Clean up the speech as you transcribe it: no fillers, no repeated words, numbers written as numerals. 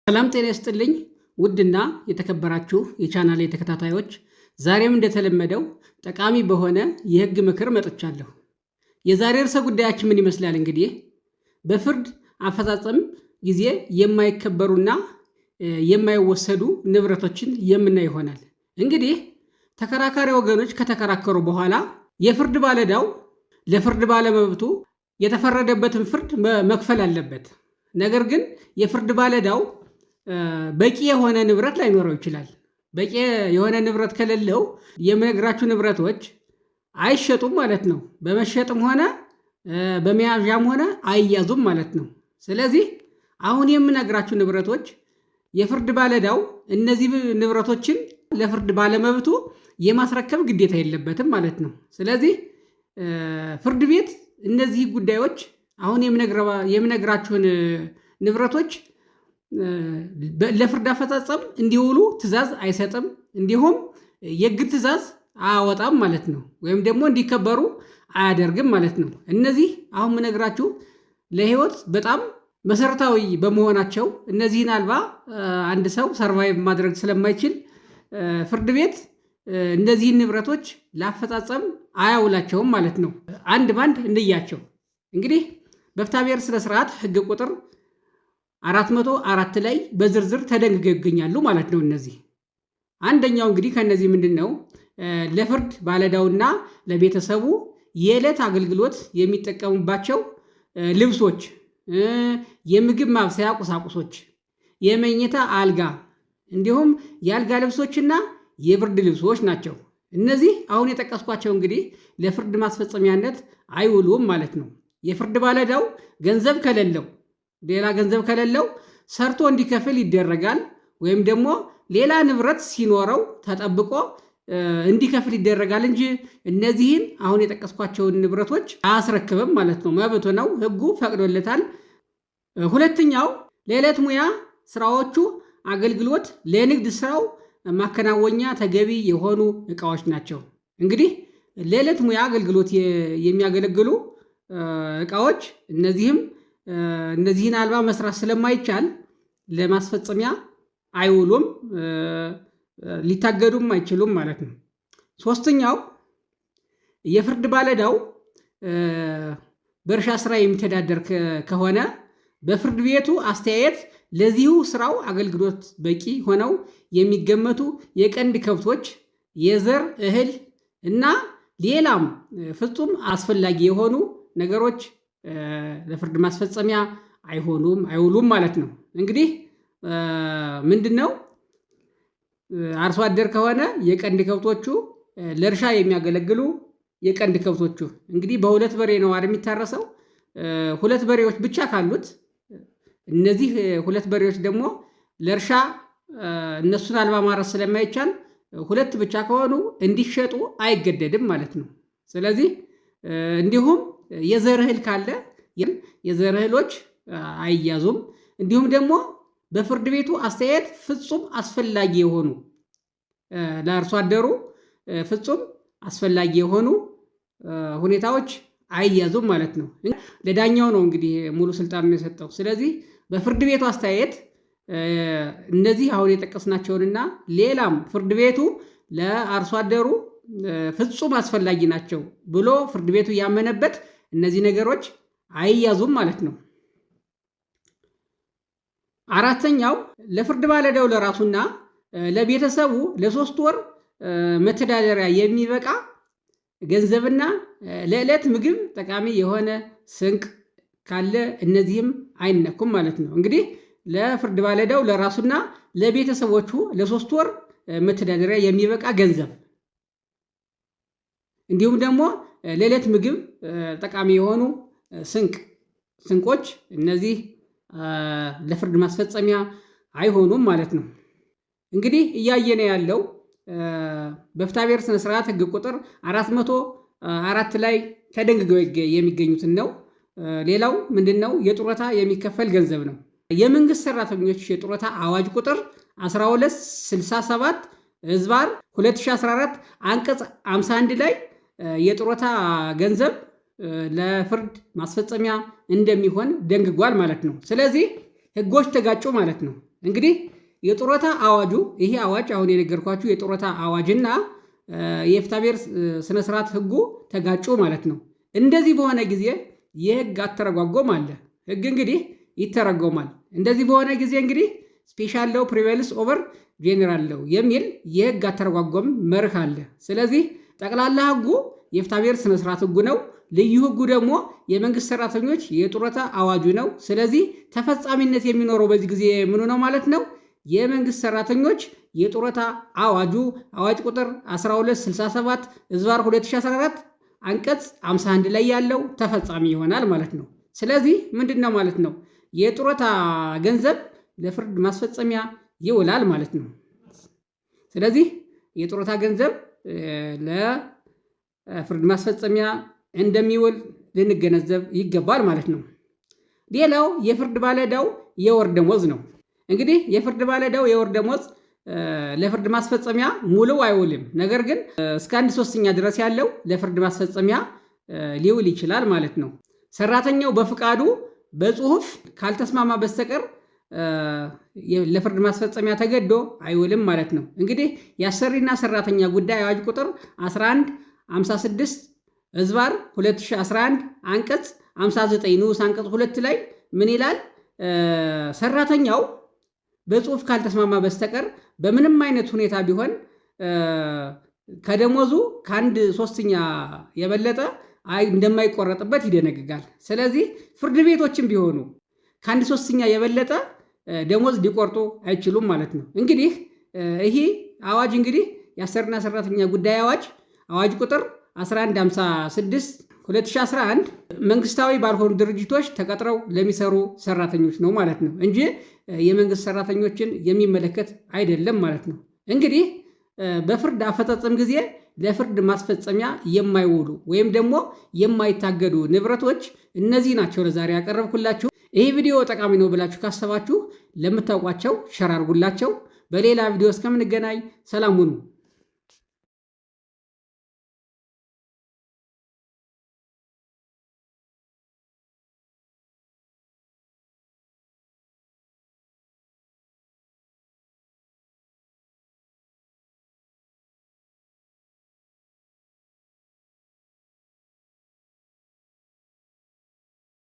ሰላም ጤና ይስጥልኝ ውድና የተከበራችሁ የቻናሌ ተከታታዮች፣ ዛሬም እንደተለመደው ጠቃሚ በሆነ የህግ ምክር መጥቻለሁ። የዛሬ ርዕሰ ጉዳያችን ምን ይመስላል? እንግዲህ በፍርድ አፈጻጸም ጊዜ የማይከበሩና የማይወሰዱ ንብረቶችን የምናይ ይሆናል። እንግዲህ ተከራካሪ ወገኖች ከተከራከሩ በኋላ የፍርድ ባለዕዳው ለፍርድ ባለመብቱ የተፈረደበትን ፍርድ መክፈል አለበት። ነገር ግን የፍርድ ባለዕዳው በቂ የሆነ ንብረት ላይኖረው ይችላል። በቂ የሆነ ንብረት ከሌለው የምነግራችሁ ንብረቶች አይሸጡም ማለት ነው። በመሸጥም ሆነ በመያዣም ሆነ አይያዙም ማለት ነው። ስለዚህ አሁን የምነግራችሁ ንብረቶች የፍርድ ባለዕዳው እነዚህ ንብረቶችን ለፍርድ ባለመብቱ የማስረከብ ግዴታ የለበትም ማለት ነው። ስለዚህ ፍርድ ቤት እነዚህ ጉዳዮች አሁን የምነግራችሁን ንብረቶች ለፍርድ አፈጻጸም እንዲውሉ ትዕዛዝ አይሰጥም፣ እንዲሁም የእግድ ትዕዛዝ አያወጣም ማለት ነው። ወይም ደግሞ እንዲከበሩ አያደርግም ማለት ነው። እነዚህ አሁን የምነግራችሁ ለሕይወት በጣም መሰረታዊ በመሆናቸው እነዚህን አልባ አንድ ሰው ሰርቫይቭ ማድረግ ስለማይችል ፍርድ ቤት እነዚህን ንብረቶች ለአፈጻጸም አያውላቸውም ማለት ነው። አንድ ባንድ እንያቸው። እንግዲህ በፍትሐብሔር ስነ ስርዓት ሕግ ቁጥር 404 ላይ በዝርዝር ተደንግገው ይገኛሉ ማለት ነው። እነዚህ አንደኛው እንግዲህ ከነዚህ ምንድን ነው? ለፍርድ ባለዕዳውና ለቤተሰቡ የዕለት አገልግሎት የሚጠቀሙባቸው ልብሶች፣ የምግብ ማብሰያ ቁሳቁሶች፣ የመኝታ አልጋ እንዲሁም የአልጋ ልብሶችና የብርድ ልብሶች ናቸው። እነዚህ አሁን የጠቀስኳቸው እንግዲህ ለፍርድ ማስፈጸሚያነት አይውሉም ማለት ነው። የፍርድ ባለዕዳው ገንዘብ ከሌለው ሌላ ገንዘብ ከሌለው ሰርቶ እንዲከፍል ይደረጋል። ወይም ደግሞ ሌላ ንብረት ሲኖረው ተጠብቆ እንዲከፍል ይደረጋል እንጂ እነዚህን አሁን የጠቀስኳቸውን ንብረቶች አያስረክብም ማለት ነው። መብቱ ነው፣ ሕጉ ፈቅዶለታል። ሁለተኛው ለዕለት ሙያ ስራዎቹ አገልግሎት ለንግድ ስራው ማከናወኛ ተገቢ የሆኑ ዕቃዎች ናቸው። እንግዲህ ለዕለት ሙያ አገልግሎት የሚያገለግሉ ዕቃዎች እነዚህን አልባ መስራት ስለማይቻል ለማስፈጸሚያ አይውሉም፣ ሊታገዱም አይችሉም ማለት ነው። ሶስተኛው የፍርድ ባለዕዳው በእርሻ ስራ የሚተዳደር ከሆነ በፍርድ ቤቱ አስተያየት ለዚሁ ስራው አገልግሎት በቂ ሆነው የሚገመቱ የቀንድ ከብቶች፣ የዘር እህል እና ሌላም ፍጹም አስፈላጊ የሆኑ ነገሮች ለፍርድ ማስፈጸሚያ አይውሉም ማለት ነው። እንግዲህ ምንድነው? አርሶ አደር ከሆነ የቀንድ ከብቶቹ ለእርሻ የሚያገለግሉ የቀንድ ከብቶቹ እንግዲህ በሁለት በሬ ነው የሚታረሰው። ሁለት በሬዎች ብቻ ካሉት እነዚህ ሁለት በሬዎች ደግሞ ለእርሻ እነሱን አልባ ማረስ ስለማይቻል ሁለት ብቻ ከሆኑ እንዲሸጡ አይገደድም ማለት ነው። ስለዚህ እንዲሁም የዘር እህል ካለ የዘር እህሎች አይያዙም። እንዲሁም ደግሞ በፍርድ ቤቱ አስተያየት ፍጹም አስፈላጊ የሆኑ ለአርሶ አደሩ ፍጹም አስፈላጊ የሆኑ ሁኔታዎች አይያዙም ማለት ነው። ለዳኛው ነው እንግዲህ ሙሉ ስልጣኑን የሰጠው። ስለዚህ በፍርድ ቤቱ አስተያየት እነዚህ አሁን የጠቀስናቸውንና ሌላም ፍርድ ቤቱ ለአርሶ አደሩ ፍጹም አስፈላጊ ናቸው ብሎ ፍርድ ቤቱ ያመነበት እነዚህ ነገሮች አይያዙም ማለት ነው። አራተኛው ለፍርድ ባለዕዳው ለራሱና ለቤተሰቡ ለ3 ወር መተዳደሪያ የሚበቃ ገንዘብና ለዕለት ምግብ ጠቃሚ የሆነ ስንቅ ካለ እነዚህም አይነኩም ማለት ነው። እንግዲህ ለፍርድ ባለዕዳው ለራሱና ለቤተሰቦቹ ለ3 ወር መተዳደሪያ የሚበቃ ገንዘብ እንዲሁም ደግሞ ለዕለት ምግብ ጠቃሚ የሆኑ ስንቆች እነዚህ ለፍርድ ማስፈጸሚያ አይሆኑም ማለት ነው። እንግዲህ እያየነ ያለው በፍትሐብሔር ስነ ስርዓት ሕግ ቁጥር 404 ላይ ተደንግገው የሚገኙትን ነው። ሌላው ምንድነው? የጡረታ የሚከፈል ገንዘብ ነው። የመንግስት ሰራተኞች የጡረታ አዋጅ ቁጥር 1267 ህዝባር 2014 አንቀጽ 51 ላይ የጡረታ ገንዘብ ለፍርድ ማስፈጸሚያ እንደሚሆን ደንግጓል ማለት ነው። ስለዚህ ህጎች ተጋጩ ማለት ነው። እንግዲህ የጡረታ አዋጁ ይሄ አዋጅ አሁን የነገርኳችሁ የጡረታ አዋጅና የፍትሐብሔር ስነስርዓት ህጉ ተጋጩ ማለት ነው። እንደዚህ በሆነ ጊዜ የህግ አተረጓጎም አለ። ህግ እንግዲህ ይተረጎማል። እንደዚህ በሆነ ጊዜ እንግዲህ ስፔሻል ሎው ፕሪቬልስ ኦቨር ጄኔራል ሎው የሚል የህግ አተረጓጎም መርህ አለ። ስለዚህ ጠቅላላ ህጉ የፍትሐብሔር ስነስርዓት ህጉ ነው። ልዩ ህጉ ደግሞ የመንግስት ሰራተኞች የጡረታ አዋጁ ነው። ስለዚህ ተፈጻሚነት የሚኖረው በዚህ ጊዜ ምኑ ነው ማለት ነው? የመንግስት ሰራተኞች የጡረታ አዋጁ አዋጅ ቁጥር 1267 ዝባር 2014 አንቀጽ 51 ላይ ያለው ተፈጻሚ ይሆናል ማለት ነው። ስለዚህ ምንድን ነው ማለት ነው? የጡረታ ገንዘብ ለፍርድ ማስፈጸሚያ ይውላል ማለት ነው። ስለዚህ የጡረታ ገንዘብ ለፍርድ ማስፈጸሚያ እንደሚውል ልንገነዘብ ይገባል ማለት ነው። ሌላው የፍርድ ባለዕዳው የወር ደሞዝ ነው። እንግዲህ የፍርድ ባለዕዳው የወር ደሞዝ ለፍርድ ማስፈጸሚያ ሙሉ አይውልም። ነገር ግን እስከ 1/3 ድረስ ያለው ለፍርድ ማስፈጸሚያ ሊውል ይችላል ማለት ነው። ሰራተኛው በፍቃዱ በጽሁፍ ካልተስማማ በስተቀር ለፍርድ ማስፈጸሚያ ተገዶ አይውልም ማለት ነው። እንግዲህ የአሰሪና ሰራተኛ ጉዳይ አዋጅ ቁጥር 1156 ዝባር 2011 አንቀጽ 59 ንዑስ አንቀጽ 2 ላይ ምን ይላል? ሰራተኛው በጽሁፍ ካልተስማማ በስተቀር በምንም አይነት ሁኔታ ቢሆን ከደሞዙ ከ1/3 የበለጠ እንደማይቆረጥበት ይደነግጋል። ስለዚህ ፍርድ ቤቶችም ቢሆኑ ከ1/3 የበለጠ ደሞዝ ሊቆርጡ አይችሉም ማለት ነው። እንግዲህ ይሄ አዋጅ እንግዲህ የአሰሪና ሰራተኛ ጉዳይ አዋጅ ቁጥር 1156 2011 መንግስታዊ ባልሆኑ ድርጅቶች ተቀጥረው ለሚሰሩ ሰራተኞች ነው ማለት ነው እንጂ የመንግስት ሰራተኞችን የሚመለከት አይደለም ማለት ነው። እንግዲህ በፍርድ አፈጻጸም ጊዜ ለፍርድ ማስፈጸሚያ የማይውሉ ወይም ደግሞ የማይታገዱ ንብረቶች እነዚህ ናቸው ለዛሬ ያቀረብኩላችሁ። ይህ ቪዲዮ ጠቃሚ ነው ብላችሁ ካሰባችሁ ለምታውቋቸው ሸር አድርጉላቸው። በሌላ ቪዲዮ እስከምንገናኝ ሰላም ሁኑ።